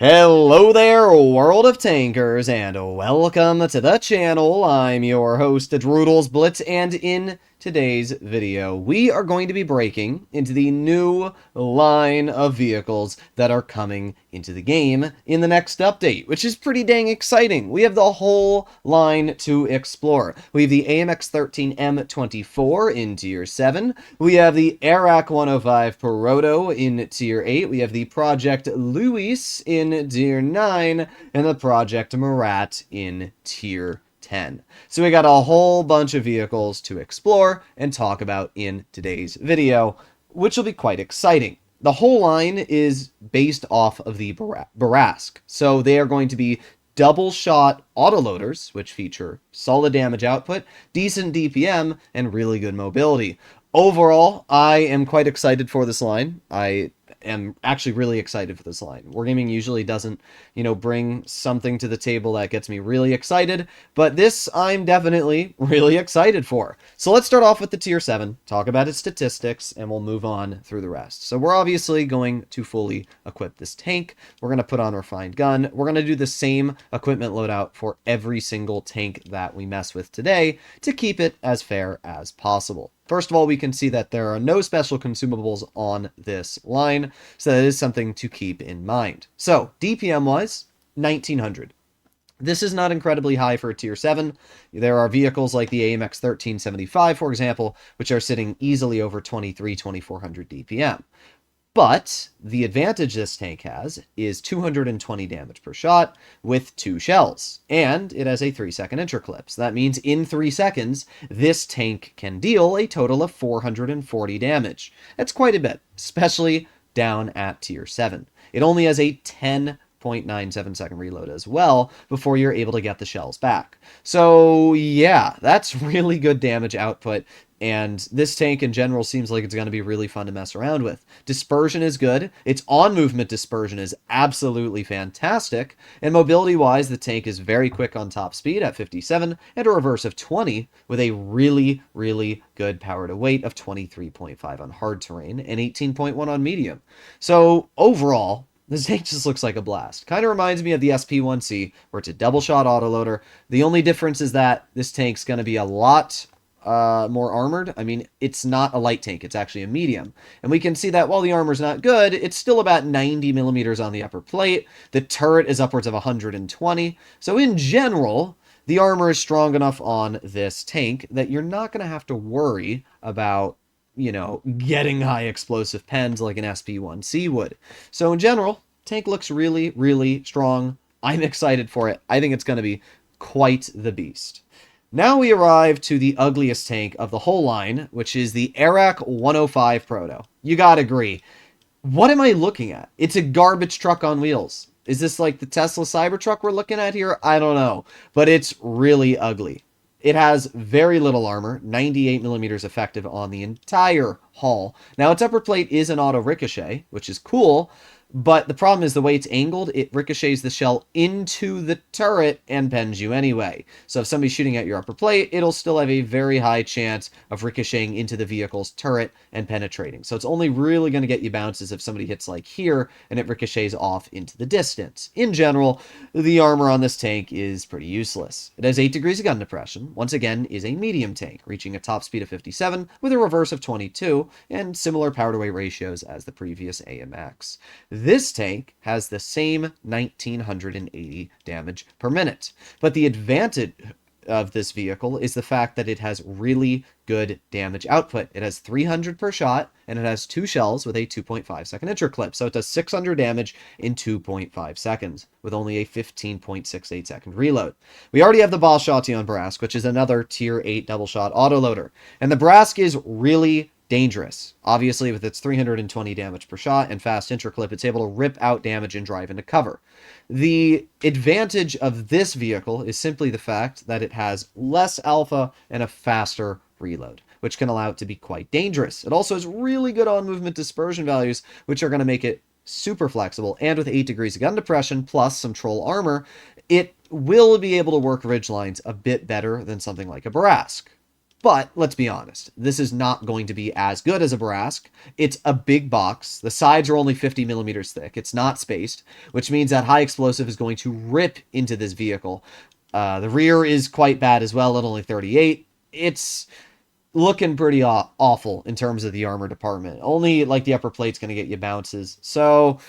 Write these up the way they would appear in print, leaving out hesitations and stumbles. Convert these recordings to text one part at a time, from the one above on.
Hello there, World of Tankers, and welcome to the channel. I'm your host, World of Blitz, and in today's video, we are going to be breaking into the new line of vehicles that are coming into the game in the next update, which is pretty dang exciting. We have the whole line to explore. We have the AMX-13M24 in Tier 7. We have the Arak 105 Proto in Tier 8. We have the Project Luis in Tier 9, and the Project Murat in Tier 10. So we got a whole bunch of vehicles to explore and talk about in today's video, which will be quite exciting. The whole line is based off of the Barask, so they are going to be double-shot autoloaders, which feature solid damage output, decent DPM, and really good mobility. Overall, I am quite excited for this line. I am actually really excited for this line. Wargaming usually doesn't, bring something to the table that gets me really excited, but this I'm definitely really excited for. So let's start off with the Tier 7, talk about its statistics, and we'll move on through the rest. So we're obviously going to fully equip this tank. We're going to put on Refined Gun. We're going to do the same equipment loadout for every single tank that we mess with today to keep it as fair as possible. First of all, we can see that there are no special consumables on this line, so that is something to keep in mind. So, DPM-wise, 1900. This is not incredibly high for a Tier 7. There are vehicles like the AMX-1375, for example, which are sitting easily over 2400 DPM. But the advantage this tank has is 220 damage per shot with 2 shells, and it has a 3-second interclip. So that means in 3 seconds, this tank can deal a total of 440 damage. That's quite a bit, especially down at Tier 7. It only has a 10.97 second reload as well before you're able to get the shells back. So yeah, that's really good damage output, and this tank in general seems like it's going to be really fun to mess around with. Dispersion is good. Its on-movement dispersion is absolutely fantastic. And mobility-wise, the tank is very quick on top speed at 57 and a reverse of 20 with a really, really good power to weight of 23.5 on hard terrain and 18.1 on medium. So overall, this tank just looks like a blast. Kind of reminds me of the SP1C, where it's a double-shot autoloader. The only difference is that this tank's going to be a lot more armored. I mean, it's not a light tank, it's actually a medium. And we can see that while the armor's not good, it's still about 90 millimeters on the upper plate. The turret is upwards of 120. So in general, the armor is strong enough on this tank that you're not going to have to worry about, getting high explosive pens like an SP1C would. So in general, tank looks really, really strong. I'm excited for it. I think it's going to be quite the beast. Now we arrive to the ugliest tank of the whole line, which is the Arak 105 Proto. You gotta agree. What am I looking at? It's a garbage truck on wheels. Is this like the Tesla Cybertruck we're looking at here? I don't know. But it's really ugly. It has very little armor, 98 millimeters effective on the entire hull. Now, its upper plate is an auto ricochet, which is cool, but the problem is the way it's angled, it ricochets the shell into the turret and pens you anyway. So if somebody's shooting at your upper plate, it'll still have a very high chance of ricocheting into the vehicle's turret and penetrating. So it's only really going to get you bounces if somebody hits like here and it ricochets off into the distance. In general, the armor on this tank is pretty useless. It has 8 degrees of gun depression, once again is a medium tank, reaching a top speed of 57 with a reverse of 22 and similar power to weight ratios as the previous AMX. This tank has the same 1980 damage per minute, but the advantage of this vehicle is the fact that it has really good damage output. It has 300 per shot, and it has 2 shells with a 2.5 second interclip, so it does 600 damage in 2.5 seconds, with only a 15.68 second reload. We already have the Bosch on Brask, which is another Tier 8 double shot autoloader, and the Brask is really dangerous. Obviously, with its 320 damage per shot and fast interclip, it's able to rip out damage and drive into cover. The advantage of this vehicle is simply the fact that it has less alpha and a faster reload, which can allow it to be quite dangerous. It also has really good on-movement dispersion values, which are going to make it super flexible, and with 8 degrees of gun depression plus some troll armor, it will be able to work ridge lines a bit better than something like a Barask. But let's be honest, this is not going to be as good as a Barask. It's a big box. The sides are only 50 millimeters thick. It's not spaced, which means that high explosive is going to rip into this vehicle. The rear is quite bad as well at only 38. It's looking pretty awful in terms of the armor department. Only like the upper plate's going to get you bounces. So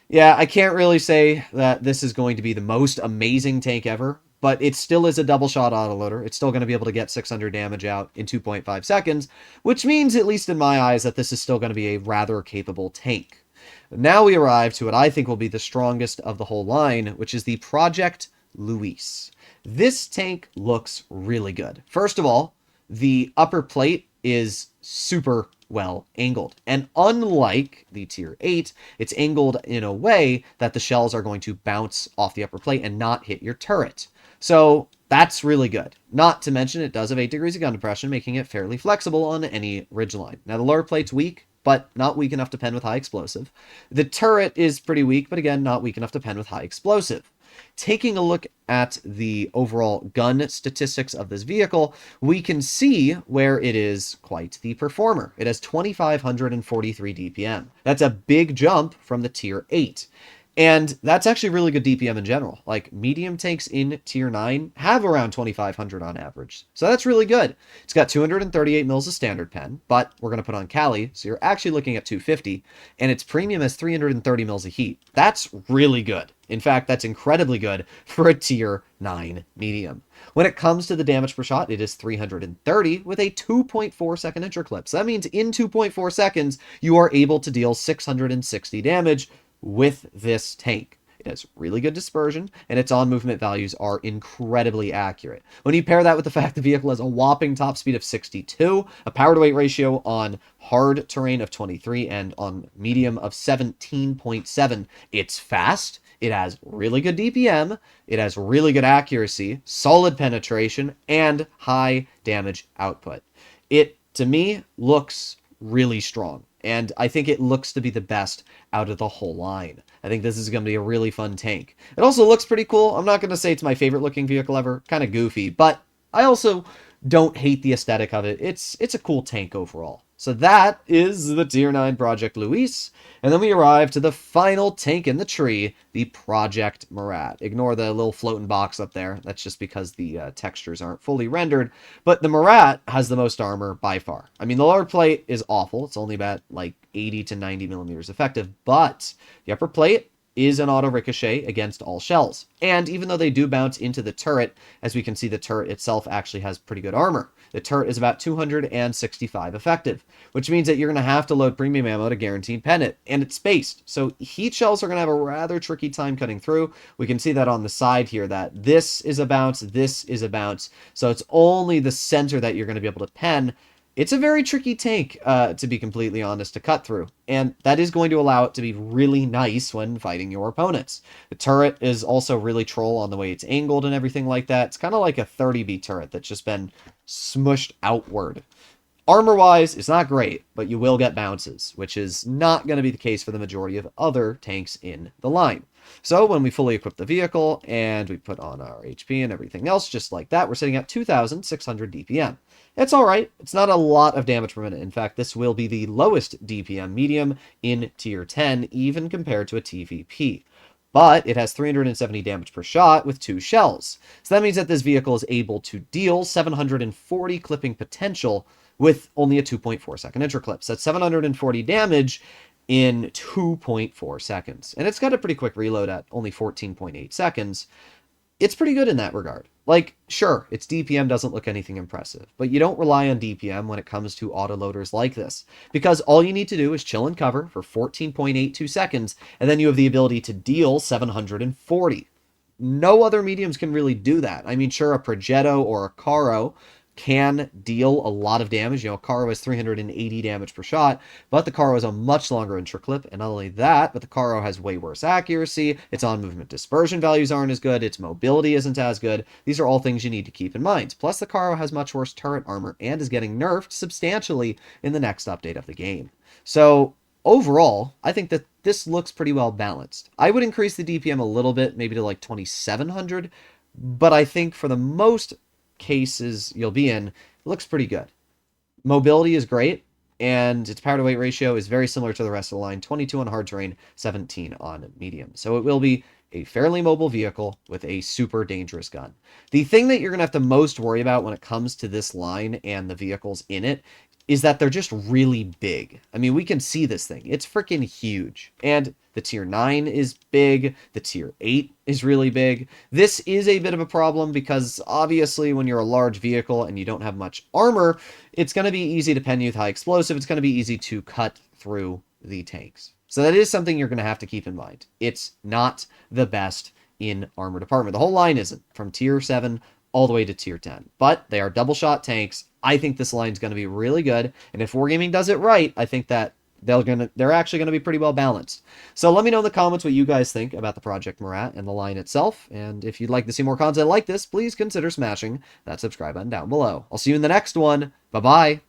yeah, I can't really say that this is going to be the most amazing tank ever, but it still is a double shot autoloader. It's still going to be able to get 600 damage out in 2.5 seconds, which means, at least in my eyes, that this is still going to be a rather capable tank. Now we arrive to what I think will be the strongest of the whole line, which is the Project Luis. This tank looks really good. First of all, the upper plate is super well angled. And unlike the tier 8, it's angled in a way that the shells are going to bounce off the upper plate and not hit your turret. So that's really good. Not to mention it does have 8 degrees of gun depression, making it fairly flexible on any ridgeline. Now the lower plate's weak, but not weak enough to pen with high explosive. The turret is pretty weak, but again, not weak enough to pen with high explosive. Taking a look at the overall gun statistics of this vehicle, we can see where it is quite the performer. It has 2,543 DPM. That's a big jump from the tier 8. And that's actually really good DPM in general. Like, medium tanks in tier 9 have around 2,500 on average. So that's really good. It's got 238 mils of standard pen, but we're going to put on Cali, so you're actually looking at 250, and its premium has 330 mils of heat. That's really good. In fact, that's incredibly good for a tier 9 medium. When it comes to the damage per shot, it is 330 with a 2.4 second interclip. So that means in 2.4 seconds, you are able to deal 660 damage with this tank. It has really good dispersion, and its on-movement values are incredibly accurate. When you pair that with the fact the vehicle has a whopping top speed of 62, a power-to-weight ratio on hard terrain of 23, and on medium of 17.7, it's fast, it has really good DPM, it has really good accuracy, solid penetration, and high damage output. It, to me, looks really strong. And I think it looks to be the best out of the whole line. I think this is going to be a really fun tank. It also looks pretty cool. I'm not going to say it's my favorite looking vehicle ever. Kind of goofy. But I also don't hate the aesthetic of it. It's a cool tank overall. So that is the Tier 9 Project Luis. And then we arrive to the final tank in the tree, the Project Murat. Ignore the little floating box up there. That's just because the textures aren't fully rendered. But the Murat has the most armor by far. I mean, the lower plate is awful. It's only about like 80 to 90 millimeters effective. But the upper plate is an auto ricochet against all shells. And even though they do bounce into the turret, as we can see, the turret itself actually has pretty good armor. The turret is about 265 effective, which means that you're going to have to load premium ammo to guaranteed pen it, and it's spaced. So heat shells are going to have a rather tricky time cutting through. We can see that on the side here, that this is a bounce, this is a bounce. So it's only the center that you're going to be able to pen. It's a very tricky tank, to be completely honest, to cut through, and that is going to allow it to be really nice when fighting your opponents. The turret is also really troll on the way it's angled and everything like that. It's kind of like a 30B turret that's just been smushed outward. Armor-wise, it's not great, but you will get bounces, which is not going to be the case for the majority of other tanks in the line. So when we fully equip the vehicle and we put on our HP and everything else just like that, we're sitting at 2,600 DPM. It's alright. It's not a lot of damage per minute. In fact, this will be the lowest DPM medium in Tier 10, even compared to a TVP. But it has 370 damage per shot with 2 shells. So that means that this vehicle is able to deal 740 clipping potential with only a 2.4 second interclip. So that's 740 damage in 2.4 seconds. And it's got a pretty quick reload at only 14.8 seconds. It's pretty good in that regard. Like, sure, its DPM doesn't look anything impressive, but you don't rely on DPM when it comes to autoloaders like this, because all you need to do is chill and cover for 14.82 seconds, and then you have the ability to deal 740. No other mediums can really do that. I mean, sure, a Progetto or a Caro can deal a lot of damage. You know, Caro has 380 damage per shot, but the Caro has a much longer interclip, and not only that, but the Caro has way worse accuracy, its on-movement dispersion values aren't as good, its mobility isn't as good. These are all things you need to keep in mind. Plus, the Caro has much worse turret armor and is getting nerfed substantially in the next update of the game. So, overall, I think that this looks pretty well balanced. I would increase the DPM a little bit, maybe to like 2,700, but I think for the most cases you'll be in, it looks pretty good. Mobility is great, and its power to weight ratio is very similar to the rest of the line, 22 on hard terrain, 17 on medium. So it will be a fairly mobile vehicle with a super dangerous gun. The thing that you're going to have to most worry about when it comes to this line and the vehicles in it is that they're just really big. I mean, we can see this thing. It's freaking huge. And the tier 9 is big. The tier 8 is really big. This is a bit of a problem because obviously when you're a large vehicle and you don't have much armor, it's going to be easy to pen you with high explosive. It's going to be easy to cut through the tanks. So that is something you're going to have to keep in mind. It's not the best in armor department. The whole line isn't, from tier 7 all the way to tier 10. But they are double shot tanks. I think this line's going to be really good. And if Wargaming does it right, I think that they're actually going to be pretty well balanced. So let me know in the comments what you guys think about the Project Murat and the line itself. And if you'd like to see more content like this, please consider smashing that subscribe button down below. I'll see you in the next one. Bye-bye.